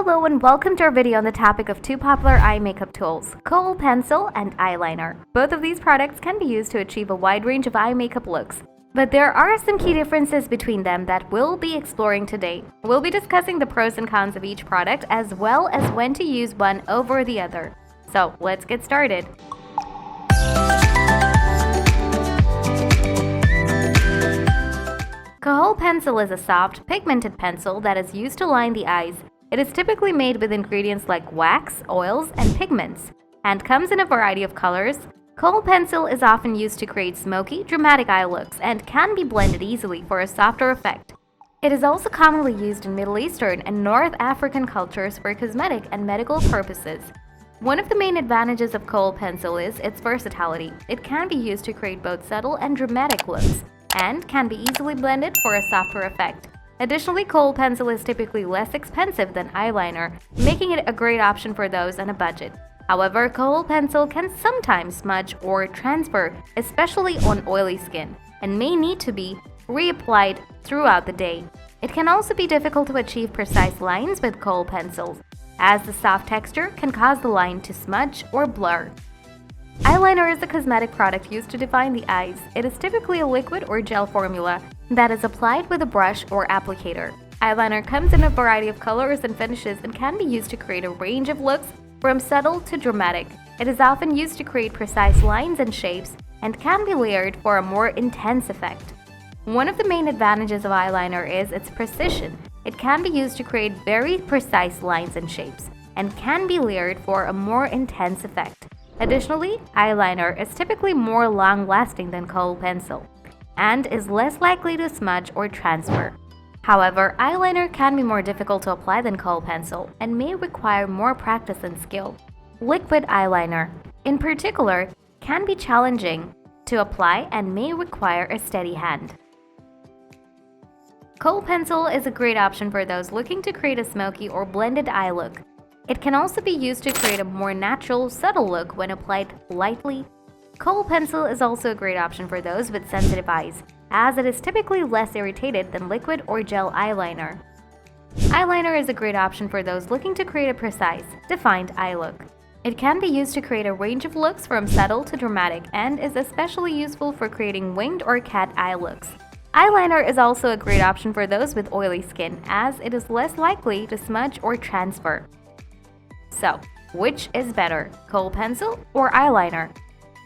Hello and welcome to our video on the topic of two popular eye makeup tools, Kohl pencil and eyeliner. Both of these products can be used to achieve a wide range of eye makeup looks, but there are some key differences between them that we'll be exploring today. We'll be discussing the pros and cons of each product as well as when to use one over the other. So let's get started. Kohl pencil is a soft, pigmented pencil that is used to line the eyes. It is typically made with ingredients like wax, oils, and pigments, and comes in a variety of colors. Kohl pencil is often used to create smoky, dramatic eye looks and can be blended easily for a softer effect. It is also commonly used in Middle Eastern and North African cultures for cosmetic and medical purposes. One of the main advantages of Kohl pencil is its versatility. It can be used to create both subtle and dramatic looks, and can be easily blended for a softer effect. Additionally, Kohl pencil is typically less expensive than eyeliner, making it a great option for those on a budget. However, Kohl pencil can sometimes smudge or transfer, especially on oily skin, and may need to be reapplied throughout the day. It can also be difficult to achieve precise lines with Kohl pencils, as the soft texture can cause the line to smudge or blur. Eyeliner is a cosmetic product used to define the eyes. It is typically a liquid or gel formula that is applied with a brush or applicator. Eyeliner comes in a variety of colors and finishes and can be used to create a range of looks from subtle to dramatic. It is often used to create precise lines and shapes and can be layered for a more intense effect. One of the main advantages of eyeliner is its precision. It can be used to create very precise lines and shapes and can be layered for a more intense effect. Additionally, eyeliner is typically more long-lasting than Kohl pencil and is less likely to smudge or transfer. However, eyeliner can be more difficult to apply than Kohl pencil and may require more practice and skill. Liquid eyeliner, in particular, can be challenging to apply and may require a steady hand. Kohl pencil is a great option for those looking to create a smoky or blended eye look. It can also be used to create a more natural, subtle look when applied lightly. Kohl pencil is also a great option for those with sensitive eyes, as it is typically less irritated than liquid or gel eyeliner. Eyeliner is a great option for those looking to create a precise, defined eye look. It can be used to create a range of looks from subtle to dramatic and is especially useful for creating winged or cat eye looks. Eyeliner is also a great option for those with oily skin, as it is less likely to smudge or transfer. So, which is better, Kohl pencil or eyeliner?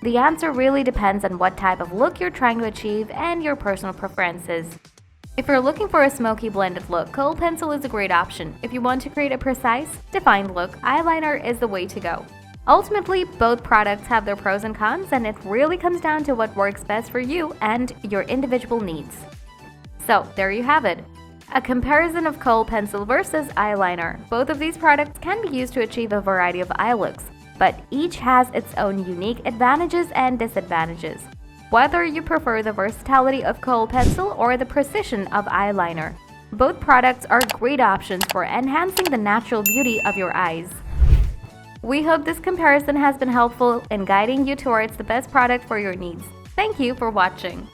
The answer really depends on what type of look you're trying to achieve and your personal preferences. If you're looking for a smoky blended look, Kohl pencil is a great option. If you want to create a precise, defined look, eyeliner is the way to go. Ultimately, both products have their pros and cons, and it really comes down to what works best for you and your individual needs. So, there you have it. A comparison of Kohl pencil versus eyeliner. Both of these products can be used to achieve a variety of eye looks, but each has its own unique advantages and disadvantages. Whether you prefer the versatility of Kohl pencil or the precision of eyeliner, both products are great options for enhancing the natural beauty of your eyes. We hope this comparison has been helpful in guiding you towards the best product for your needs. Thank you for watching.